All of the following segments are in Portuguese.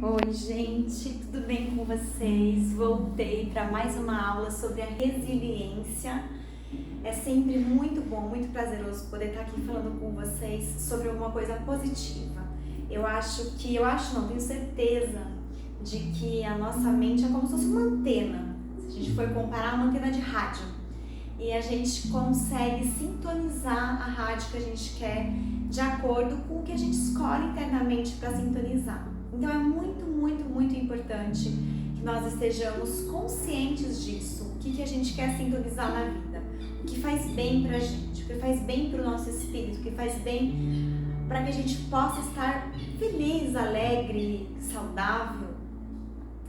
Oi, gente, tudo bem com vocês? Voltei para mais uma aula sobre a resiliência. É sempre muito bom, muito prazeroso poder estar aqui falando com vocês sobre alguma coisa positiva. Tenho certeza de que a nossa mente é como se fosse uma antena. Se a gente for comparar, uma antena de rádio. E a gente consegue sintonizar a rádio que a gente quer de acordo com o que a gente escolhe internamente para sintonizar. Então é muito importante que nós estejamos conscientes disso, o que a gente quer sintonizar na vida, o que faz bem pra gente, o que faz bem pro nosso espírito, o que faz bem para que a gente possa estar feliz, alegre, saudável.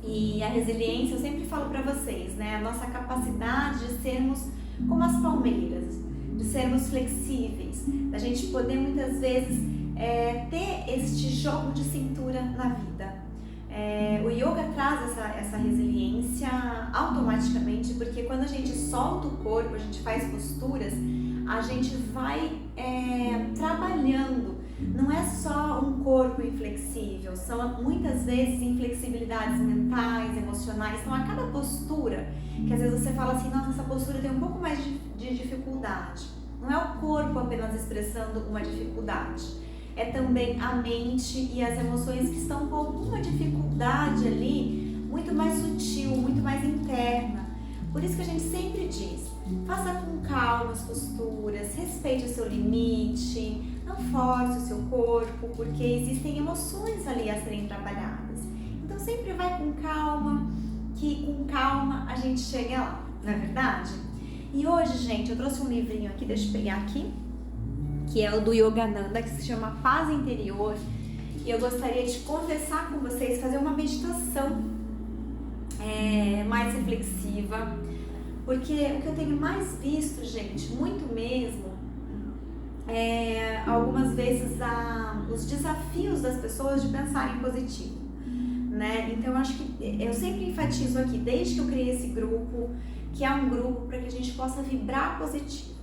E a resiliência, eu sempre falo para vocês, né? A nossa capacidade de sermos como as palmeiras, de sermos flexíveis, da gente poder muitas vezes ter este jogo de cintura na vida. O yoga traz essa resiliência automaticamente, porque quando a gente solta o corpo, a gente faz posturas, a gente vai trabalhando. Não é só um corpo inflexível, são muitas vezes inflexibilidades mentais, emocionais. Então a cada postura, que às vezes você fala assim, nossa, essa postura tem um pouco mais de dificuldade. Não é o corpo apenas expressando uma dificuldade, é também a mente e as emoções que estão com alguma dificuldade ali, muito mais sutil, muito mais interna. Por isso que a gente sempre diz, faça com calma as posturas, respeite o seu limite, não force o seu corpo, porque existem emoções ali a serem trabalhadas. Então sempre vai com calma, que com calma a gente chega lá, não é verdade? E hoje, gente, eu trouxe um livrinho aqui, deixa eu pegar aqui, que é o do Yogananda, que se chama Paz Interior, e eu gostaria de conversar com vocês, fazer uma meditação mais reflexiva, porque o que eu tenho mais visto, gente, muito mesmo, algumas vezes os desafios das pessoas de pensarem positivo, né? Então eu acho que eu sempre enfatizo aqui, desde que eu criei esse grupo, que é um grupo para que a gente possa vibrar positivo.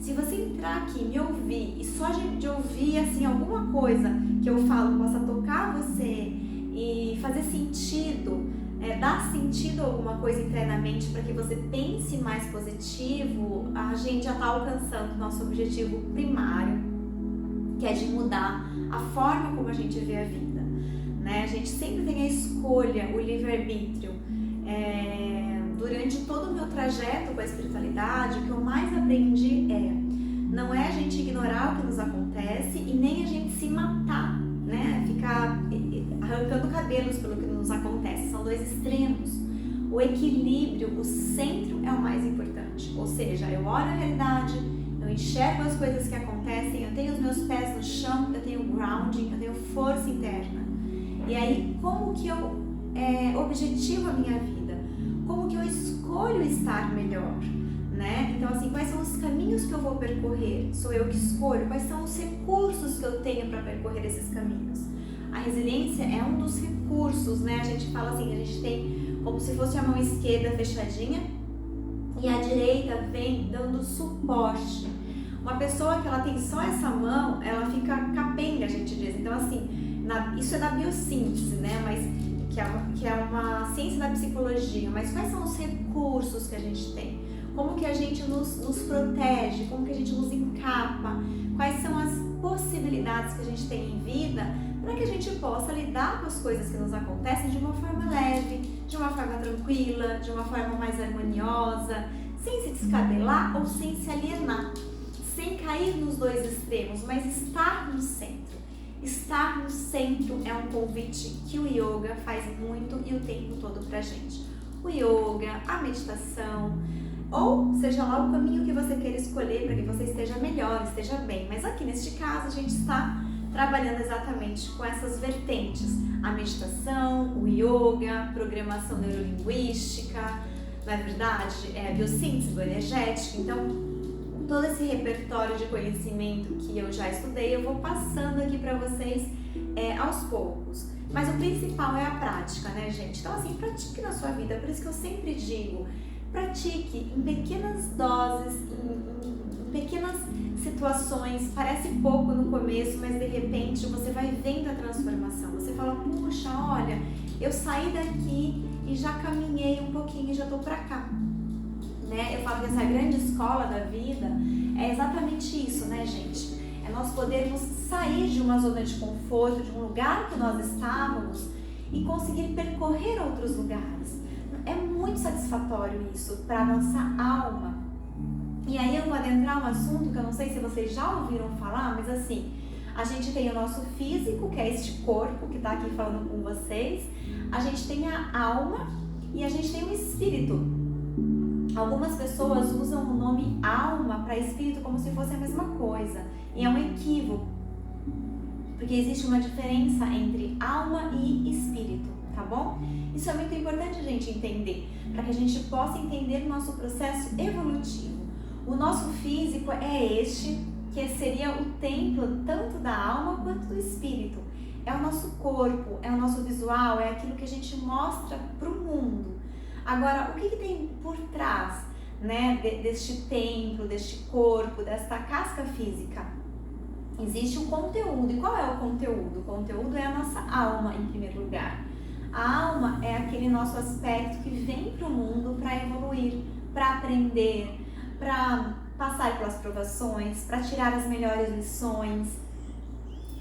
Se você entrar aqui, me ouvir, e só de ouvir assim, alguma coisa que eu falo possa tocar você e fazer sentido, dar sentido a alguma coisa internamente para que você pense mais positivo, a gente já está alcançando o nosso objetivo primário, que é de mudar a forma como a gente vê a vida, né? A gente sempre tem a escolha, o livre-arbítrio. Durante todo o meu trajeto com a espiritualidade, o que eu mais aprendi não é a gente ignorar o que nos acontece e nem a gente se matar, né? Ficar arrancando cabelos pelo que nos acontece. São dois extremos. O equilíbrio, o centro é o mais importante. Ou seja, eu olho a realidade, eu enxergo as coisas que acontecem, eu tenho os meus pés no chão, eu tenho grounding, eu tenho força interna. E aí, como que eu objetivo a minha vida? Como que eu escolho estar melhor, né? Então assim, quais são os caminhos que eu vou percorrer? Sou eu que escolho. Quais são os recursos que eu tenho para percorrer esses caminhos? A resiliência é um dos recursos, né? A gente fala assim, a gente tem como se fosse a mão esquerda fechadinha e a direita vem dando suporte. Uma pessoa que ela tem só essa mão, ela fica capenga, a gente diz. Então assim, isso é da biossíntese, né? Mas que é uma ciência da psicologia, mas quais são os recursos que a gente tem? Como que a gente nos protege? Como que a gente nos encapa? Quais são as possibilidades que a gente tem em vida para que a gente possa lidar com as coisas que nos acontecem de uma forma leve, de uma forma tranquila, de uma forma mais harmoniosa, sem se descabelar ou sem se alienar, sem cair nos dois extremos, mas estar no centro. Estar no centro é um convite que o yoga faz muito e o tempo todo pra gente. O yoga, a meditação, ou seja lá o caminho que você queira escolher para que você esteja melhor, esteja bem. Mas aqui neste caso a gente está trabalhando exatamente com essas vertentes. A meditação, o yoga, programação neurolinguística, na verdade, a biossíntese, bioenergética. Então, todo esse repertório de conhecimento que eu já estudei, eu vou passando aqui para vocês aos poucos. Mas o principal é a prática, né, gente? Então, assim, pratique na sua vida. Por isso que eu sempre digo, pratique em pequenas doses, em pequenas situações. Parece pouco no começo, mas de repente você vai vendo a transformação. Você fala, puxa, olha, eu saí daqui e já caminhei um pouquinho e já tô pra cá, né? Eu falo que essa grande escola da vida é exatamente isso, né, gente? É nós podermos sair de uma zona de conforto, de um lugar que nós estávamos e conseguir percorrer outros lugares. É muito satisfatório isso para a nossa alma. E aí eu vou adentrar um assunto que eu não sei se vocês já ouviram falar, mas assim, a gente tem o nosso físico, que é este corpo que está aqui falando com vocês, a gente tem a alma e a gente tem o espírito. Algumas pessoas usam o nome alma para espírito como se fosse a mesma coisa, e é um equívoco, porque existe uma diferença entre alma e espírito, tá bom? Isso é muito importante a gente entender, para que a gente possa entender o nosso processo evolutivo. O nosso físico é este, que seria o templo tanto da alma quanto do espírito. É o nosso corpo, é o nosso visual, é aquilo que a gente mostra para o mundo. Agora, o que tem por trás, né, deste templo, deste corpo, desta casca física? Existe o conteúdo. E qual é o conteúdo? O conteúdo é a nossa alma, em primeiro lugar. A alma é aquele nosso aspecto que vem para o mundo para evoluir, para aprender, para passar pelas provações, para tirar as melhores lições.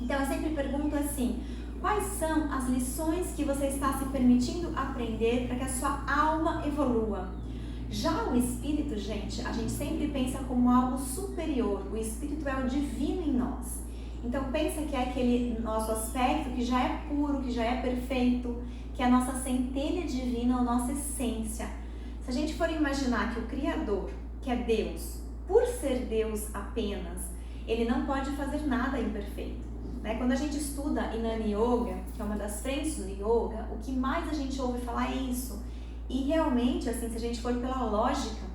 Então eu sempre pergunto assim, quais são as lições que você está se permitindo aprender para que a sua alma evolua? Já o espírito, gente, a gente sempre pensa como algo superior. O espírito é o divino em nós. Então pensa que é aquele nosso aspecto que já é puro, que já é perfeito, que é a nossa centelha divina, a nossa essência. Se a gente for imaginar que o Criador, que é Deus, por ser Deus apenas, ele não pode fazer nada imperfeito. Né? Quando a gente estuda Jnana Yoga, que é uma das frentes do Yoga, o que mais a gente ouve falar é isso. E realmente, assim, se a gente for pela lógica,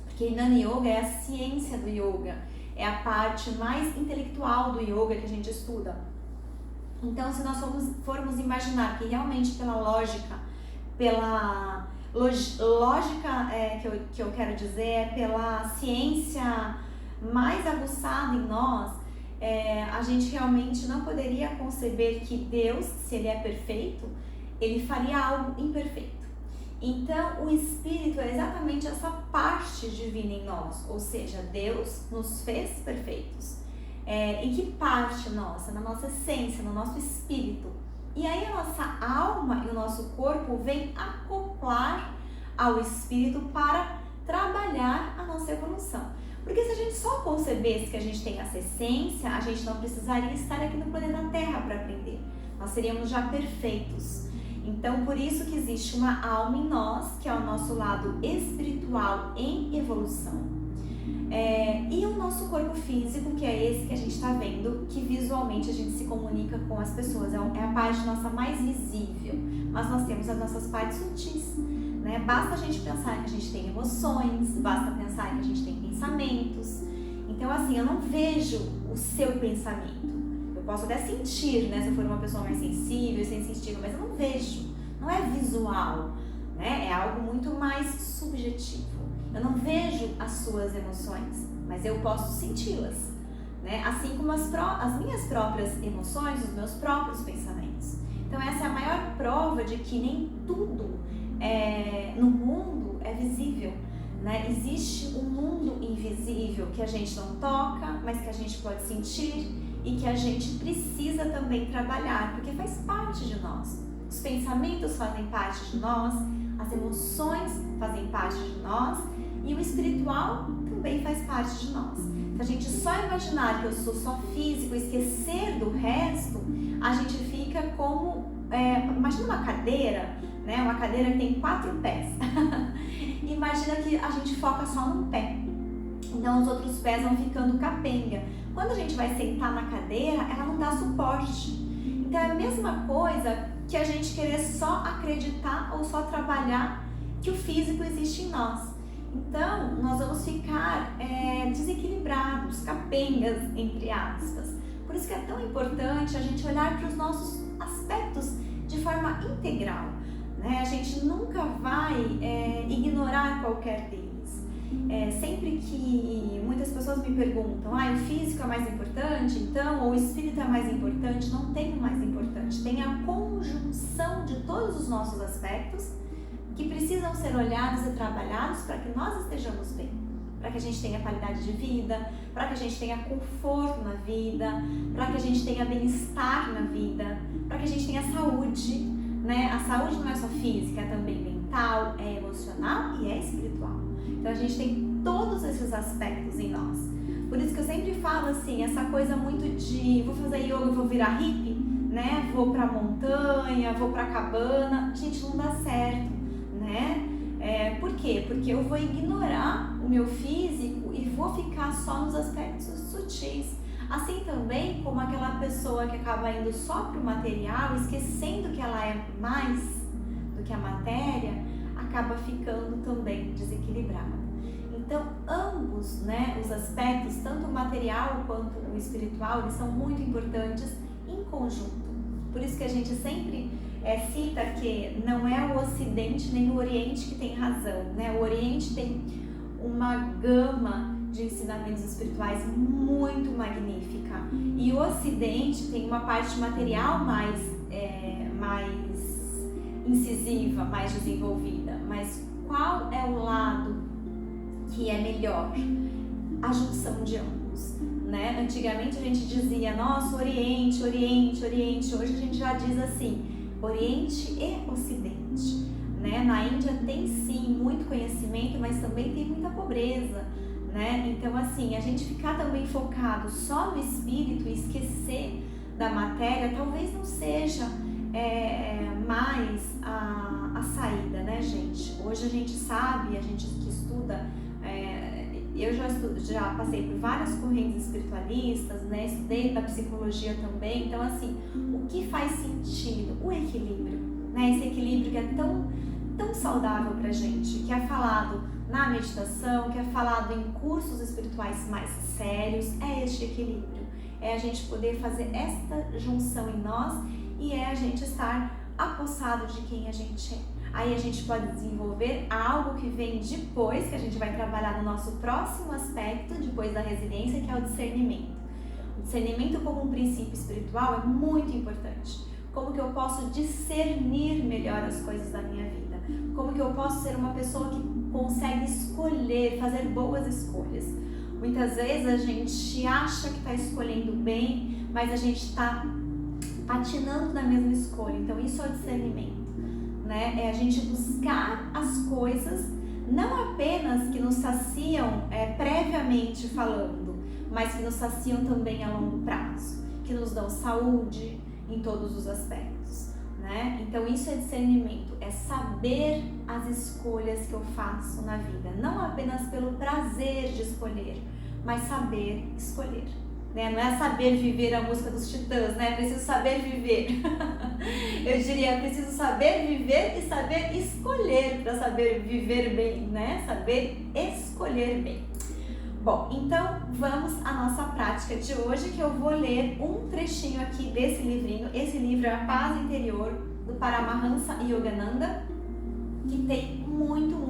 porque Jnana Yoga é a ciência do Yoga, é a parte mais intelectual do Yoga que a gente estuda. Então, se nós formos imaginar que realmente pela lógica, pela lógica que eu quero dizer, é pela ciência mais aguçada em nós, a gente realmente não poderia conceber que Deus, se Ele é perfeito, Ele faria algo imperfeito. Então, o Espírito é exatamente essa parte divina em nós, ou seja, Deus nos fez perfeitos. Em que parte nossa? Na nossa essência, no nosso Espírito. E aí a nossa alma e o nosso corpo vêm acoplar ao Espírito para trabalhar a nossa evolução. Porque se a gente só concebesse que a gente tem essa essência, a gente não precisaria estar aqui no planeta Terra para aprender. Nós seríamos já perfeitos. Então, por isso que existe uma alma em nós, que é o nosso lado espiritual em evolução. E o nosso corpo físico, que é esse que a gente está vendo, que visualmente a gente se comunica com as pessoas. É a parte nossa mais visível, mas nós temos as nossas partes sutis. Né? Basta a gente pensar que a gente tem emoções, basta pensar que a gente tem pensamentos. Então, assim, eu não vejo o seu pensamento. Eu posso até sentir, né, se eu for uma pessoa mais sensível e sensitiva, mas eu não vejo, não é visual, né? É algo muito mais subjetivo. Eu não vejo as suas emoções, mas eu posso senti-las, né? Assim como as minhas próprias emoções, os meus próprios pensamentos. Então essa é a maior prova de que nem tudo no mundo é visível, né? Existe um mundo invisível que a gente não toca, mas que a gente pode sentir e que a gente precisa também trabalhar, porque faz parte de nós. Os pensamentos fazem parte de nós, as emoções fazem parte de nós e o espiritual também faz parte de nós. Se a gente só imaginar que eu sou só físico e esquecer do resto, a gente fica como, imagina uma cadeira, né? Uma cadeira que tem 4 pés. Imagina que a gente foca só num pé. Então os outros pés vão ficando capenga. Quando a gente vai sentar na cadeira, ela não dá suporte. Então é a mesma coisa que a gente querer só acreditar ou só trabalhar que o físico existe em nós. Então nós vamos ficar desequilibrados, capengas, entre aspas. Por isso que é tão importante a gente olhar para os nossos aspectos de forma integral, né? A gente nunca vai ignorar qualquer deles. Sempre que muitas pessoas me perguntam, o físico é mais importante, então, ou o espírito é mais importante, não tem o mais importante, tem a conjunção de todos nossos aspectos que precisam ser olhados e trabalhados para que nós estejamos bem, para que a gente tenha qualidade de vida, para que a gente tenha conforto na vida, para que a gente tenha bem-estar na vida, para que a gente tenha saúde, né? A saúde não é só física, é também mental, é emocional e é espiritual. Então a gente tem todos esses aspectos em nós. Por isso que eu sempre falo assim, essa coisa muito de vou fazer yoga, vou virar hippie, né? Vou pra montanha, vou pra cabana. Gente, não dá certo, né? Por quê? Porque eu vou ignorar o meu físico e vou ficar só nos aspectos sutis. Assim também como aquela pessoa que acaba indo só pro material, esquecendo que ela é mais do que a matéria, acaba ficando também desequilibrada. Então, ambos, né, os aspectos, tanto o material quanto o espiritual, eles são muito importantes em conjunto. Por isso que a gente sempre cita que não é o Ocidente nem o Oriente que tem razão, né? O Oriente tem uma gama de ensinamentos espirituais muito magnífica e o Ocidente tem uma parte material mais incisiva, mais desenvolvida. Mas qual é o lado que é melhor? A junção de ambos, né? Antigamente a gente dizia, nossa, Oriente, Oriente, Oriente. Hoje a gente já diz assim, Oriente e Ocidente, né? Na Índia tem sim muito conhecimento, mas também tem muita pobreza, né? Então assim, a gente ficar também focado só no espírito e esquecer da matéria, talvez não seja mais a saída, né, gente? Hoje a gente sabe, a gente que estuda, eu já passei por várias correntes espiritualistas, né? Estudei da psicologia também, então assim, o que faz sentido? O equilíbrio, né? Esse equilíbrio que é tão saudável pra gente, que é falado na meditação, que é falado em cursos espirituais mais sérios, é este equilíbrio, é a gente poder fazer esta junção em nós e é a gente estar apossado de quem a gente é. Aí a gente pode desenvolver algo que vem depois, que a gente vai trabalhar no nosso próximo aspecto, depois da resiliência, que é o discernimento. O discernimento como um princípio espiritual é muito importante. Como que eu posso discernir melhor as coisas da minha vida? Como que eu posso ser uma pessoa que consegue escolher, fazer boas escolhas? Muitas vezes a gente acha que está escolhendo bem, mas a gente está patinando na mesma escolha. Então isso é o discernimento, né? É a gente buscar as coisas não apenas que nos saciam previamente falando, mas que nos saciam também a longo prazo, que nos dão saúde em todos os aspectos, né? Então isso é discernimento, é saber as escolhas que eu faço na vida, não apenas pelo prazer de escolher, mas saber escolher. Né? Não é saber viver a música dos Titãs, né? Preciso saber viver. Eu diria, preciso saber viver e saber escolher para saber viver bem, né? Saber escolher bem. Bom, então vamos à nossa prática de hoje, que eu vou ler um trechinho aqui desse livrinho. Esse livro é A Paz Interior, do Paramahansa Yogananda, que tem muito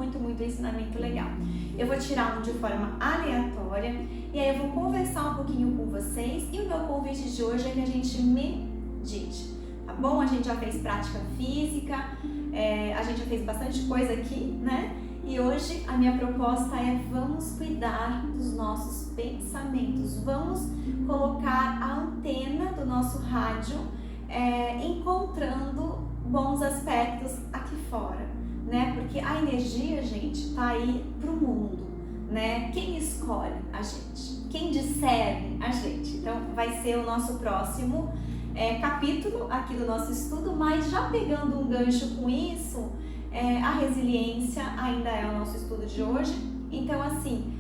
ensinamento legal. Eu vou tirar um de forma aleatória e aí eu vou conversar um pouquinho com vocês, e o meu convite de hoje é que a gente medite, tá bom? A gente já fez prática física, a gente já fez bastante coisa aqui, né? E hoje a minha proposta é vamos cuidar dos nossos pensamentos, vamos colocar a antena do nosso rádio encontrando bons aspectos aqui fora, né? Porque a energia, gente, tá aí pro mundo, né? Quem escolhe? A gente. Quem discerne? A gente. Então vai ser o nosso próximo capítulo aqui do nosso estudo, mas já pegando um gancho com isso, a resiliência ainda é o nosso estudo de hoje. Então assim,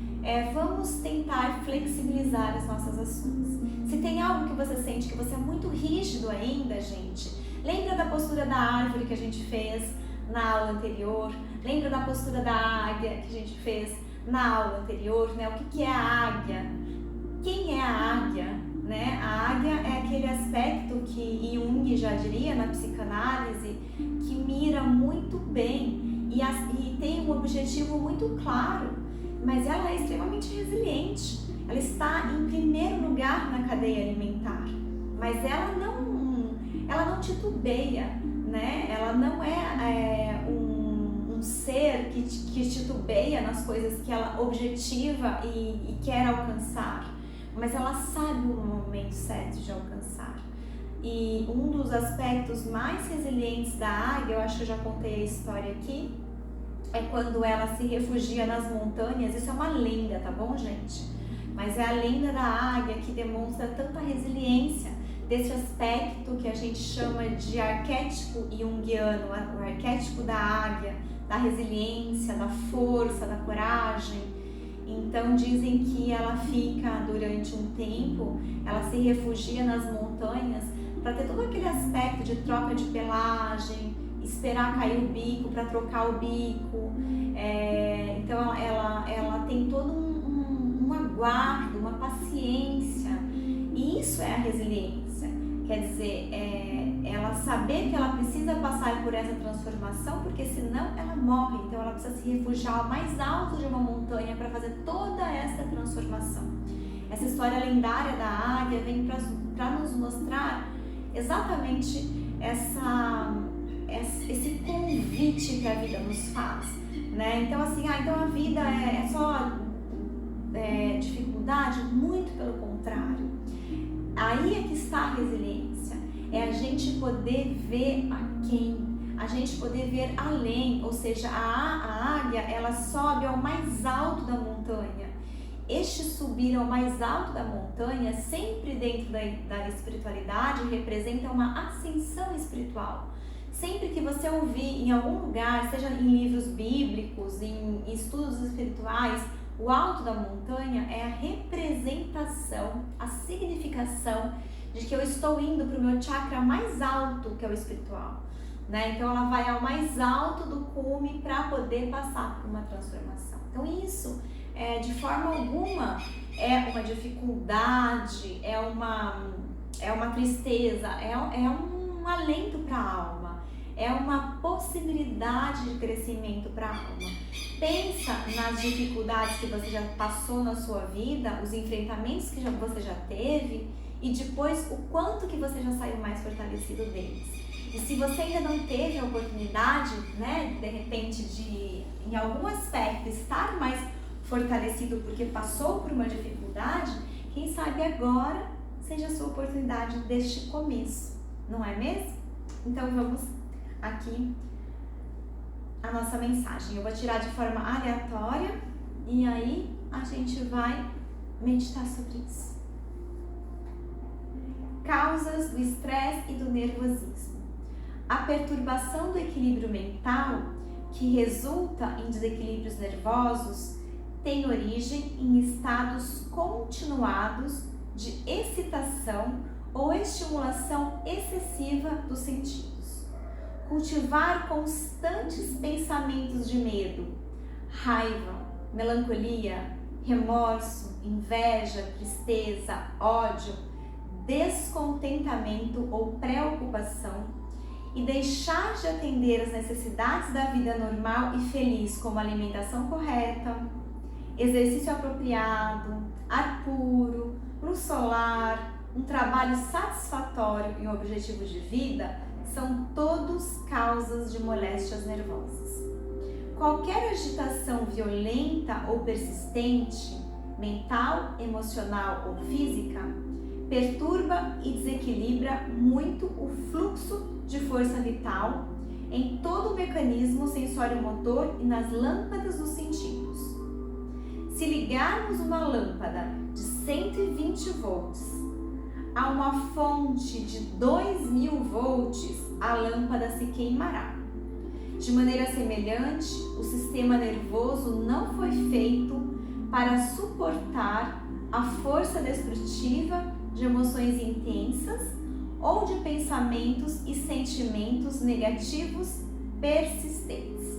vamos tentar flexibilizar as nossas ações. Se tem algo que você sente que você é muito rígido ainda, gente, lembra da postura da árvore que a gente fez na aula anterior, lembra da postura da águia que a gente fez na aula anterior, né? O que é a águia? Quem é a águia? Né? A águia é aquele aspecto que Jung já diria na psicanálise, que mira muito bem e tem um objetivo muito claro, mas ela é extremamente resiliente. Ela está em primeiro lugar na cadeia alimentar, mas ela não titubeia, né? Ela não é que titubeia nas coisas que ela objetiva e quer alcançar, mas ela sabe o momento certo de alcançar. E um dos aspectos mais resilientes da águia, eu acho que eu já contei a história aqui, é quando ela se refugia nas montanhas. Isso é uma lenda, tá bom, gente? Mas é a lenda da águia que demonstra tanta resiliência desse aspecto que a gente chama de arquétipo junguiano, o arquétipo da águia, da resiliência, da força, da coragem. Então dizem que ela fica durante um tempo, ela se refugia nas montanhas para ter todo aquele aspecto de troca de pelagem, esperar cair o bico para trocar o bico. Então ela tem todo um aguardo, uma paciência, e isso é a resiliência. Quer dizer, ela saber que ela precisa passar por essa transformação, porque senão ela morre. Então ela precisa se refugiar ao mais alto de uma montanha para fazer toda essa transformação. Essa história lendária da águia vem para nos mostrar exatamente esse convite que a vida nos faz, né? Então assim, então a vida é só dificuldade? Muito pelo contrário. Aí é que está a resiliência, é a gente poder ver a gente poder ver além, ou seja, a águia, ela sobe ao mais alto da montanha. Este subir ao mais alto da montanha, sempre dentro da espiritualidade, representa uma ascensão espiritual. Sempre que você ouvir em algum lugar, seja em livros bíblicos, em estudos espirituais, o alto da montanha é a representação, a significação de que eu estou indo para o meu chakra mais alto, que é o espiritual, né? Então ela vai ao mais alto do cume para poder passar por uma transformação. Então isso, de forma alguma, é uma dificuldade, é uma tristeza, é um alento para a alma, é uma possibilidade de crescimento para a alma. Pensa nas dificuldades que você já passou na sua vida, os enfrentamentos que você já teve, e depois o quanto que você já saiu mais fortalecido deles. E se você ainda não teve a oportunidade, né, de repente de, em algum aspecto, estar mais fortalecido porque passou por uma dificuldade, quem sabe agora seja a sua oportunidade deste começo, não é mesmo? Então vamos aqui a nossa mensagem. Eu vou tirar de forma aleatória e aí a gente vai meditar sobre isso. Causas do estresse e do nervosismo. A perturbação do equilíbrio mental, que resulta em desequilíbrios nervosos, tem origem em estados continuados de excitação ou estimulação excessiva dos sentidos. Cultivar constantes pensamentos de medo, raiva, melancolia, remorso, inveja, tristeza, ódio, descontentamento ou preocupação e deixar de atender às necessidades da vida normal e feliz, como alimentação correta, exercício apropriado, ar puro, luz solar, um trabalho satisfatório e um objetivo de vida, são todos causas de moléstias nervosas. Qualquer agitação violenta ou persistente, mental, emocional ou física, perturba e desequilibra muito o fluxo de força vital em todo o mecanismo sensório-motor e nas lâmpadas dos sentidos. Se ligarmos uma lâmpada de 120 volts a uma fonte de 2000 volts, a lâmpada se queimará. De maneira semelhante, o sistema nervoso não foi feito para suportar a força destrutiva de emoções intensas ou de pensamentos e sentimentos negativos persistentes.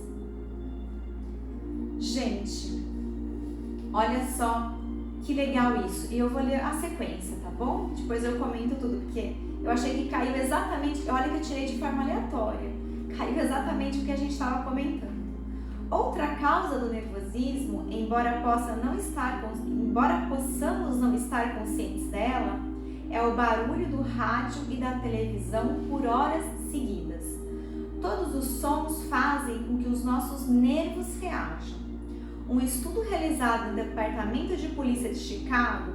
Gente, olha só que legal isso. E eu vou ler a sequência, tá bom? Depois eu comento tudo, porque eu achei que caiu exatamente, olha que eu tirei de forma aleatória, caiu exatamente o que a gente estava comentando. Outra causa do nervosismo, embora possamos não estar conscientes dela, é o barulho do rádio e da televisão por horas seguidas. todos os sons fazem com que os nossos nervos reajam. Um estudo realizado no Departamento de Polícia de Chicago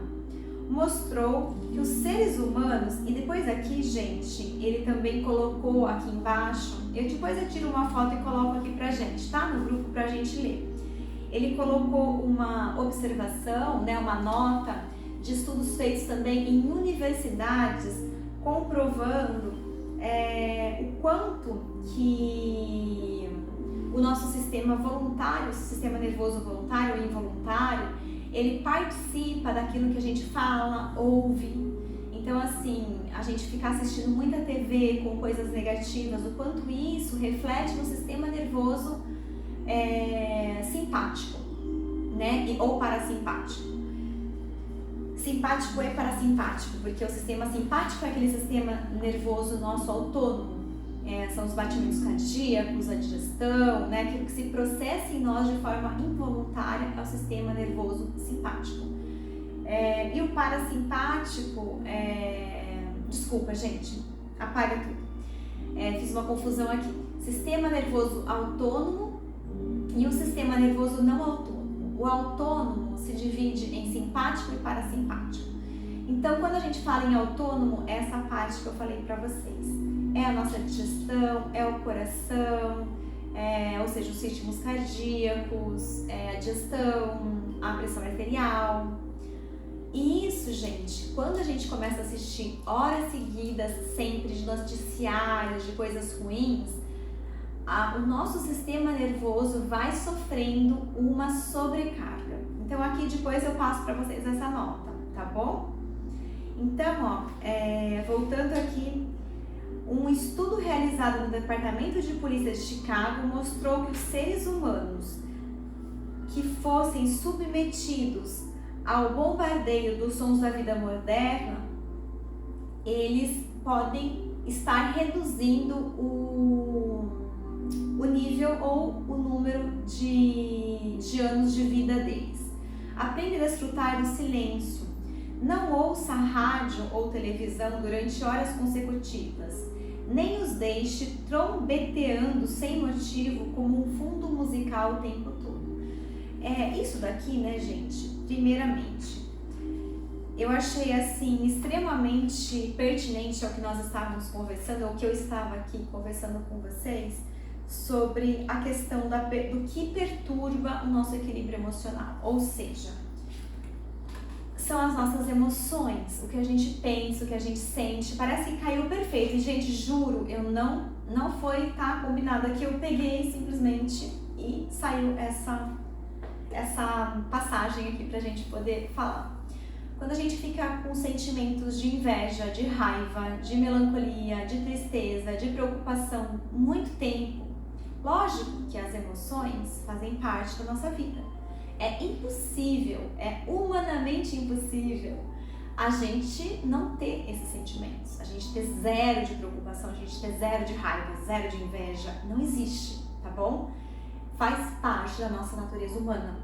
mostrou que os seres humanos, e depois aqui, gente, ele também colocou aqui embaixo, depois eu tiro uma foto e coloco aqui pra gente, tá? No grupo pra gente ler. Ele colocou uma observação, né, uma nota de estudos feitos também em universidades, comprovando o quanto que o nosso sistema voluntário, o sistema nervoso voluntário ou involuntário, ele participa daquilo que a gente fala, ouve. Então, assim, a gente ficar assistindo muita TV com coisas negativas, o quanto isso reflete no sistema nervoso simpático, né? Ou parasimpático. Simpático é parasimpático, porque o sistema simpático é aquele sistema nervoso nosso autônomo. São os batimentos cardíacos, a digestão, né? Aquilo que se processa em nós de forma involuntária é o sistema nervoso simpático. E o parasimpático, desculpa, gente, apaga tudo. Fiz uma confusão aqui. Sistema nervoso autônomo e o sistema nervoso não autônomo. O autônomo se divide em simpático e parasimpático. Então, quando a gente fala em autônomo, é essa parte que eu falei para vocês. É a nossa digestão, é o coração, ou seja, os ritmos cardíacos, a digestão, a pressão arterial. E isso, gente, quando a gente começa a assistir horas seguidas, sempre de noticiários, de coisas ruins, o nosso sistema nervoso vai sofrendo uma sobrecarga. Então aqui depois eu passo para vocês essa nota, tá bom? Então, voltando aqui, um estudo realizado no Departamento de Polícia de Chicago mostrou que os seres humanos que fossem submetidos ao bombardeio dos sons da vida moderna, eles podem estar reduzindo o nível ou o número de anos de vida deles. Aprenda a desfrutar do silêncio. Não ouça rádio ou televisão durante horas consecutivas. Nem os deixe trombeteando sem motivo como um fundo musical o tempo todo. Isso daqui, né, gente? Primeiramente, eu achei assim extremamente pertinente ao que nós estávamos conversando, ou que eu estava aqui conversando com vocês, sobre a questão do que perturba o nosso equilíbrio emocional, ou seja, são as nossas emoções, o que a gente pensa, o que a gente sente. Parece que caiu perfeito, e gente, juro, eu não foi combinado aqui, eu peguei simplesmente e saiu essa passagem aqui pra gente poder falar. Quando a gente fica com sentimentos de inveja, de raiva, de melancolia, de tristeza, de preocupação muito tempo, lógico que as emoções fazem parte da nossa vida. É impossível, é humanamente impossível a gente não ter esses sentimentos, a gente ter zero de preocupação, a gente ter zero de raiva, zero de inveja, não existe, tá bom? Faz parte da nossa natureza humana.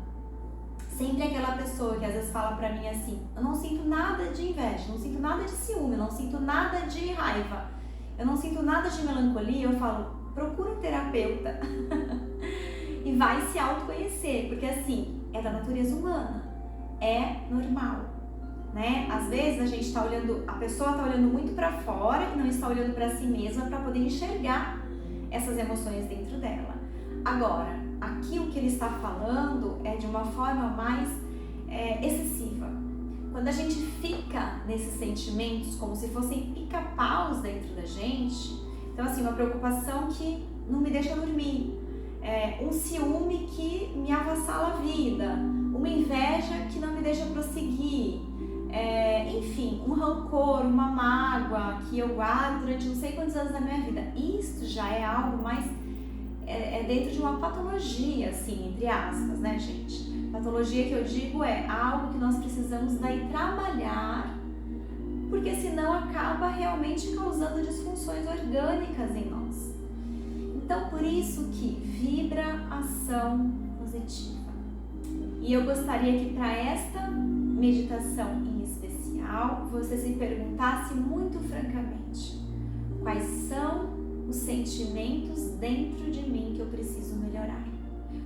Sempre aquela pessoa que às vezes fala pra mim assim, eu não sinto nada de inveja, não sinto nada de ciúme, não sinto nada de raiva, eu não sinto nada de melancolia, eu falo, procura um terapeuta e vai se autoconhecer, porque assim, é da natureza humana, é normal, né? Às vezes a pessoa está olhando muito para fora e não está olhando para si mesma para poder enxergar essas emoções dentro dela. Agora, aqui o que ele está falando é de uma forma mais excessiva. Quando a gente fica nesses sentimentos como se fossem pica-paus dentro da gente, então assim, uma preocupação que não me deixa dormir, um ciúme que me avassala a vida, uma inveja que não me deixa prosseguir, enfim, um rancor, uma mágoa que eu guardo durante não sei quantos anos da minha vida. Isso já é algo mais, dentro de uma patologia, assim, entre aspas, né, gente? Patologia que eu digo é algo que nós precisamos daí trabalhar, porque senão acaba realmente causando disfunções orgânicas em nós. Então, por isso que vibração positiva. E eu gostaria que para esta meditação em especial, você se perguntasse muito francamente, quais são os sentimentos dentro de mim que eu preciso melhorar?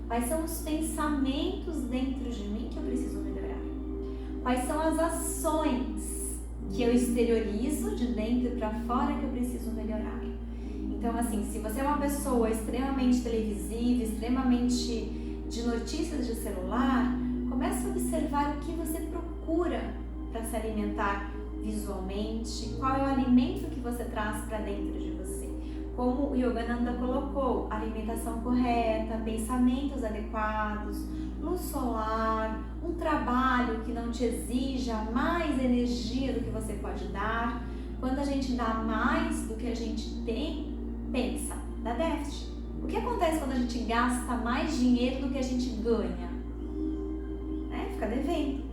Quais são os pensamentos dentro de mim que eu preciso melhorar? Quais são as ações que eu exteriorizo de dentro para fora que eu preciso melhorar? Então, assim, se você é uma pessoa extremamente televisiva, extremamente de notícias de celular, comece a observar o que você procura para se alimentar visualmente, qual é o alimento que você traz para dentro de você. Como o Yogananda colocou, alimentação correta, pensamentos adequados, luz solar, um trabalho que não te exija mais energia do que você pode dar. Quando a gente dá mais do que a gente tem, pensa, dá déficit. O que acontece quando a gente gasta mais dinheiro do que a gente ganha? Fica devendo.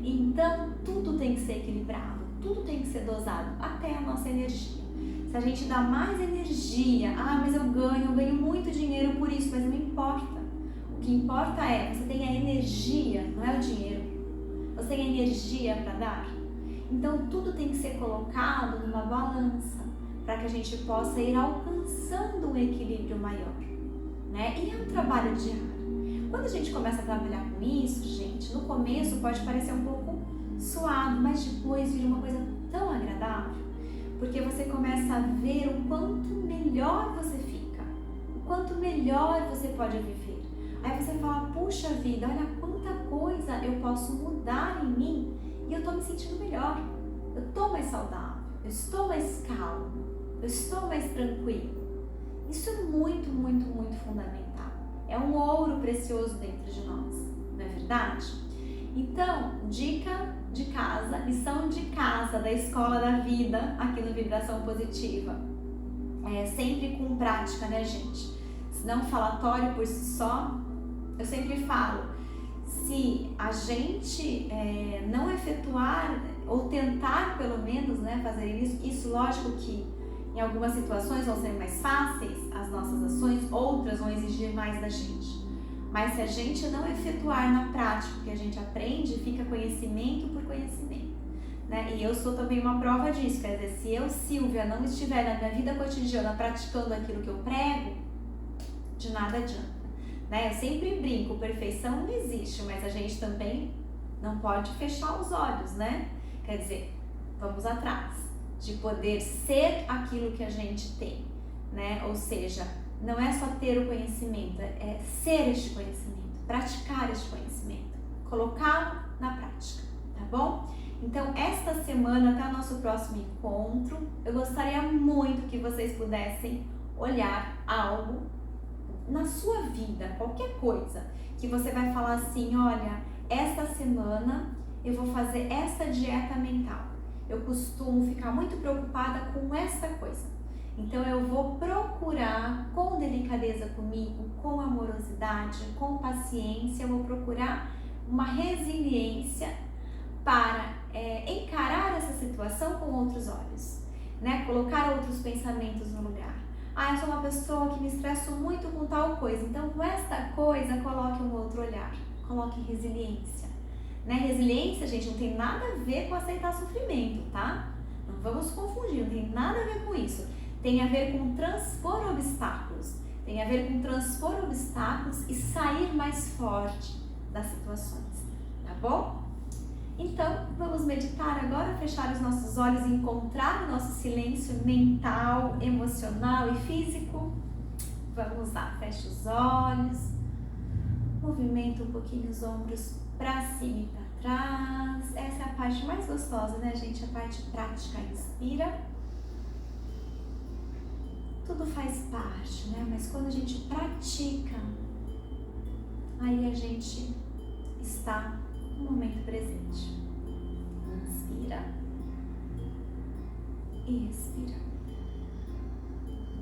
Então, tudo tem que ser equilibrado, tudo tem que ser dosado, até a nossa energia. Se a gente dá mais energia, mas eu ganho muito dinheiro por isso, mas não importa. O que importa é, você tem a energia, não é o dinheiro. Você tem a energia para dar. Então, tudo tem que ser colocado numa balança, para que a gente possa ir alcançando um equilíbrio maior, né? E é um trabalho diário. Quando a gente começa a trabalhar com isso, gente, no começo pode parecer um pouco suado, mas depois vira uma coisa tão agradável, porque você começa a ver o quanto melhor você fica, o quanto melhor você pode viver. Aí você fala, puxa vida, olha quanta coisa eu posso mudar em mim e eu tô me sentindo melhor, eu tô mais saudável, eu estou mais calmo, eu estou mais tranquilo. Isso é muito, muito, muito fundamental. É um ouro precioso dentro de nós, não é verdade? Então, dica de casa, lição de casa da escola da vida aqui no Vibração Positiva. Sempre com prática, né, gente? Se não falatório por si só, eu sempre falo, se a gente não efetuar ou tentar pelo menos, né, fazer isso lógico que em algumas situações vão ser mais fáceis as nossas ações, outras vão exigir mais da gente. Mas se a gente não efetuar na prática o que a gente aprende, fica conhecimento por conhecimento, né? E eu sou também uma prova disso, quer dizer, se eu, Silvia, não estiver na minha vida cotidiana praticando aquilo que eu prego, de nada adianta, né? Eu sempre brinco, perfeição não existe, mas a gente também não pode fechar os olhos, né? Quer dizer, vamos atrás de poder ser aquilo que a gente tem, né? Ou seja, não é só ter o conhecimento, é ser este conhecimento, praticar este conhecimento, colocá-lo na prática, tá bom? Então, esta semana, até o nosso próximo encontro, eu gostaria muito que vocês pudessem olhar algo na sua vida, qualquer coisa, que você vai falar assim, olha, esta semana eu vou fazer essa dieta mental. Eu costumo ficar muito preocupada com essa coisa. Então eu vou procurar com delicadeza comigo, com amorosidade, com paciência, eu vou procurar uma resiliência para encarar essa situação com outros olhos, né? Colocar outros pensamentos no lugar. Eu sou uma pessoa que me estresso muito com tal coisa, então com esta coisa coloque um outro olhar, coloque resiliência. Né? Resiliência, gente, não tem nada a ver com aceitar sofrimento, tá? Não vamos confundir, não tem nada a ver com isso. Tem a ver com transpor obstáculos. Tem a ver com transpor obstáculos e sair mais forte das situações, tá bom? Então, vamos meditar agora, fechar os nossos olhos e encontrar o nosso silêncio mental, emocional e físico. Vamos lá, fecha os olhos, movimenta um pouquinho os ombros para cima e para trás. Essa é a parte mais gostosa, né, gente? A parte prática. Inspira. Tudo faz parte, né? Mas quando a gente pratica, aí a gente está no momento presente. Inspira e expira.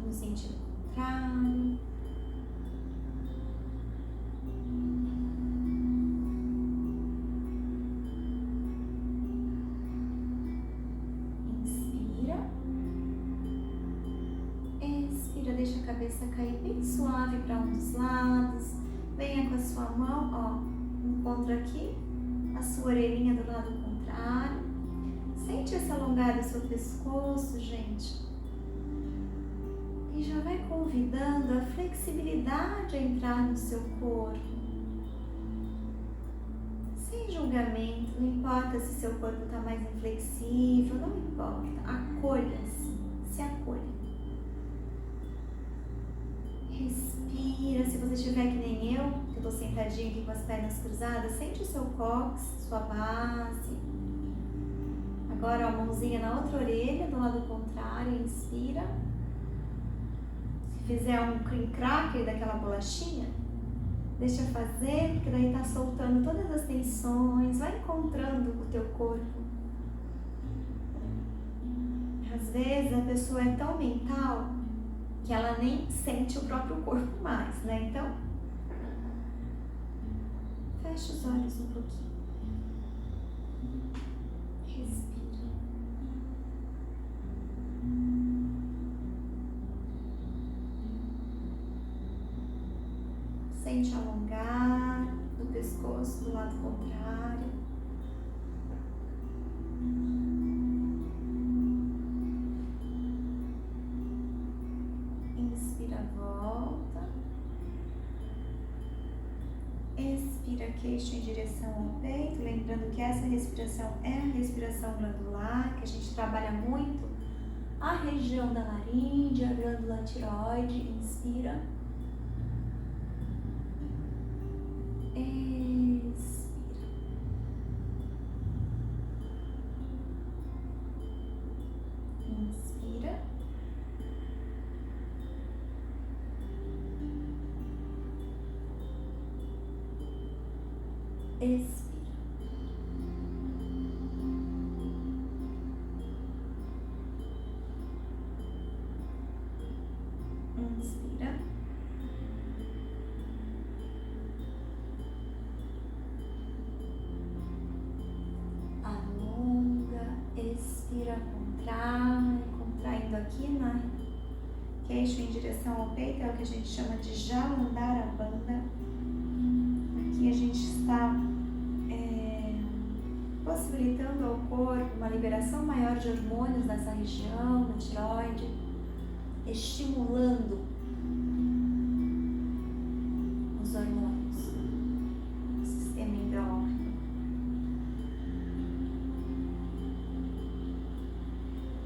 No sentido contrário. Deixa a cabeça cair bem suave para um dos lados. Venha com a sua mão, ó, encontra aqui a sua orelhinha do lado contrário. Sente esse alongar do seu pescoço, gente. E já vai convidando a flexibilidade a entrar no seu corpo. Sem julgamento, não importa se seu corpo está mais inflexível, não importa. Acolha-se, se acolha. Respira, se você estiver que nem eu, que eu estou sentadinha aqui com as pernas cruzadas, sente o seu cóccix, sua base. Agora a mãozinha na outra orelha, do lado contrário, inspira. Se fizer um cream cracker daquela bolachinha, deixa fazer, porque daí tá soltando todas as tensões, vai encontrando o teu corpo. Às vezes a pessoa é tão mental que ela nem sente o próprio corpo mais, né? Então, fecha os olhos um pouquinho. Respira. Sente alongar do pescoço do lado contrário. Inspira, volta. Expira, queixo em direção ao peito. Lembrando que essa respiração é a respiração glandular, que a gente trabalha muito a região da laringe, a glândula tireoide. Inspira. Expira. Inspira. Expira. Inspira. Alonga, expira, contrai, contraindo aqui na queixo em direção ao peito, é o que a gente chama de Jalandhara-bandha. Aqui a gente está possibilitando ao corpo uma liberação maior de hormônios nessa região, na tireoide, estimulando os hormônios, o sistema endócrino.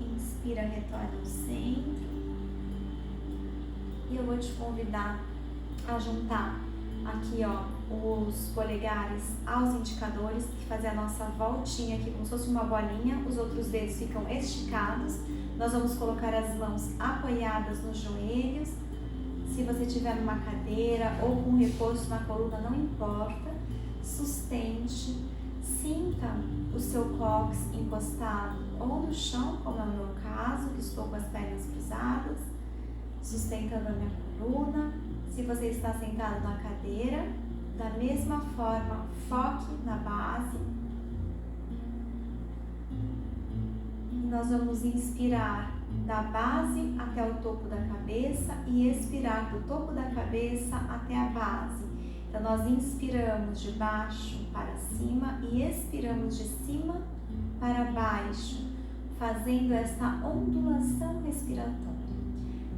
Inspira, retorna ao centro. E eu vou te convidar a juntar aqui, ó, os polegares aos indicadores, que fazer a nossa voltinha aqui como se fosse uma bolinha. Os outros dedos ficam esticados. Nós vamos colocar as mãos apoiadas nos joelhos. Se você estiver numa cadeira ou com reforço na coluna, não importa. Sustente. Sinta o seu cóccix encostado ou no chão, como é o meu caso, que estou com as pernas cruzadas, sustentando a minha coluna. Se você está sentado na cadeira, da mesma forma, foque na base. E nós vamos inspirar da base até o topo da cabeça e expirar do topo da cabeça até a base. Então, nós inspiramos de baixo para cima e expiramos de cima para baixo, fazendo esta ondulação respiratória.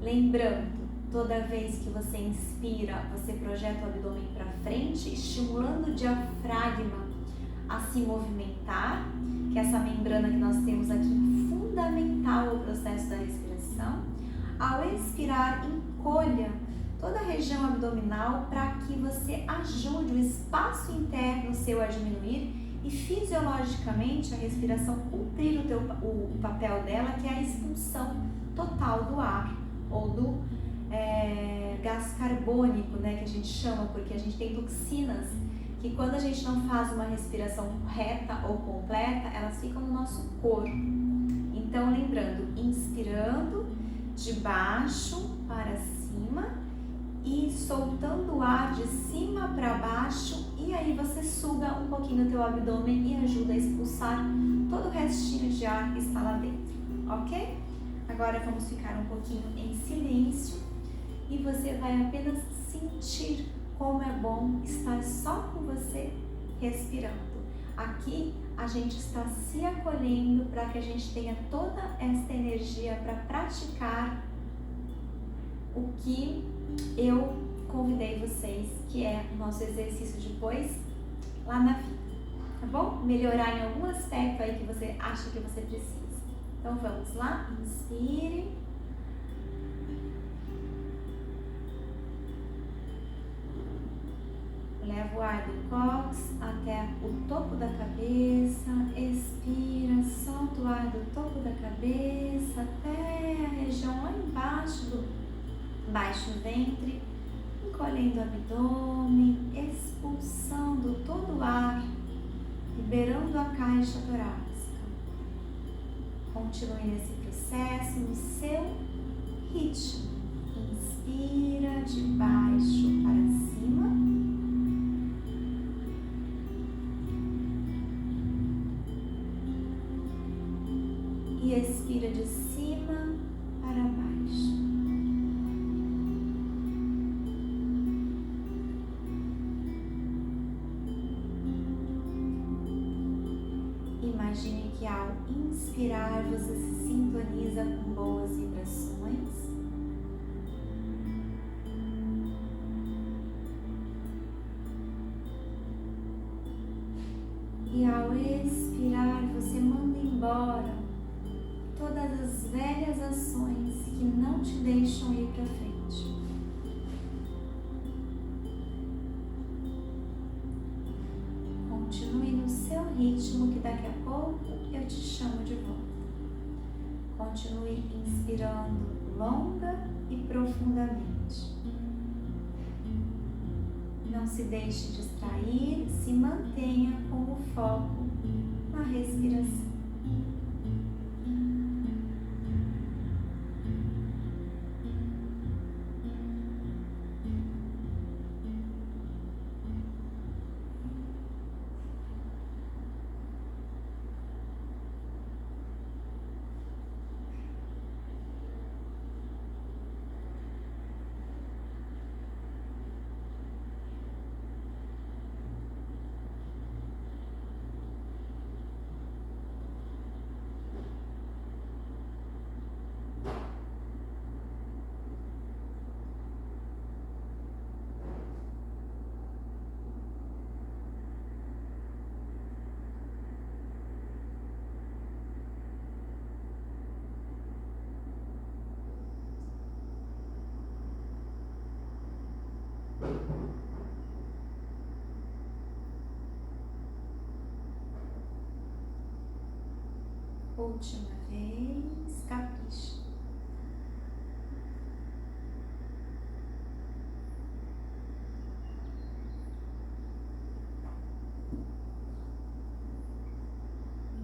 Lembrando, toda vez que você inspira, você projeta o abdômen para frente, estimulando o diafragma a se movimentar, que é essa membrana que nós temos aqui, fundamental ao processo da respiração. Ao expirar, encolha toda a região abdominal para que você ajude o espaço interno seu a diminuir e fisiologicamente a respiração cumprir o papel dela, que é a expulsão total do ar ou do gás carbônico, né, que a gente chama, porque a gente tem toxinas que quando a gente não faz uma respiração reta ou completa, elas ficam no nosso corpo. Então, lembrando, inspirando de baixo para cima e soltando o ar de cima para baixo, e aí você suga um pouquinho o teu abdômen e ajuda a expulsar todo o restinho de ar que está lá dentro, ok? Agora vamos ficar um pouquinho em silêncio e você vai apenas sentir como é bom estar só com você respirando. Aqui a gente está se acolhendo para que a gente tenha toda esta energia para praticar o que eu convidei vocês, que é o nosso exercício depois lá na vida, tá bom? Melhorar em algum aspecto aí que você acha que você precisa. Então vamos lá, inspire. Leva o ar do cóccix até o topo da cabeça, expira, solta o ar do topo da cabeça até a região lá embaixo do baixo ventre, encolhendo o abdômen, expulsando todo o ar, liberando a caixa torácica. Continue nesse processo no seu ritmo. Inspira de baixo para cima. E expira de cima para baixo. Imagine que ao inspirar você se sintoniza com boas vibrações. E ao expirar você manda embora todas as velhas ações que não te deixam ir para frente. Continue no seu ritmo que daqui a pouco eu te chamo de volta. Continue inspirando longa e profundamente. Não se deixe distrair, se mantenha com o foco na respiração. Última vez, capricha.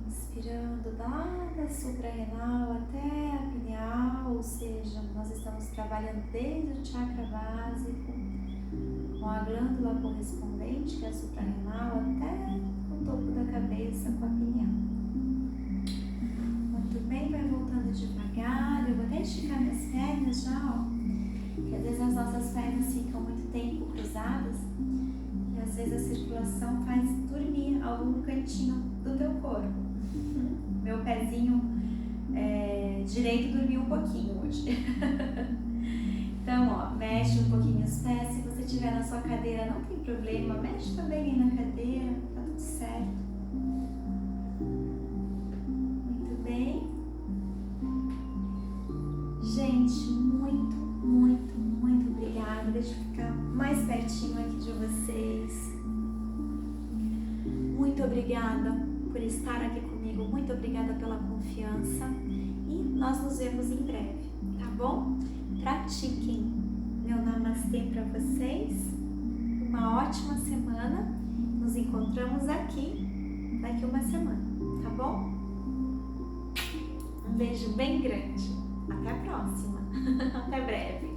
Inspirando lá da suprarrenal até a pineal, ou seja, nós estamos trabalhando desde o chakra básico, com a glândula correspondente, que é a suprarrenal, até o topo da cabeça com a pineal. Muito bem, vai voltando devagar. Eu vou até esticar minhas pernas já, ó. Porque às vezes as nossas pernas ficam muito tempo cruzadas e às vezes a circulação faz dormir algum cantinho do teu corpo. Meu pezinho direito dormiu um pouquinho hoje. Então, ó, mexe um pouquinho os pés. Se você estiver na sua cadeira, não tem problema. Mexe também aí na cadeira, tá tudo certo. Muito bem. Gente, muito obrigada. Deixa eu ficar mais pertinho aqui de vocês. Muito obrigada por estar aqui comigo. Muito obrigada pela confiança. E nós nos vemos em breve, tá bom? Pratiquem. Meu namastê para vocês. Uma ótima semana. Nos encontramos aqui daqui uma semana, tá bom? Um beijo bem grande. Até a próxima. Até breve.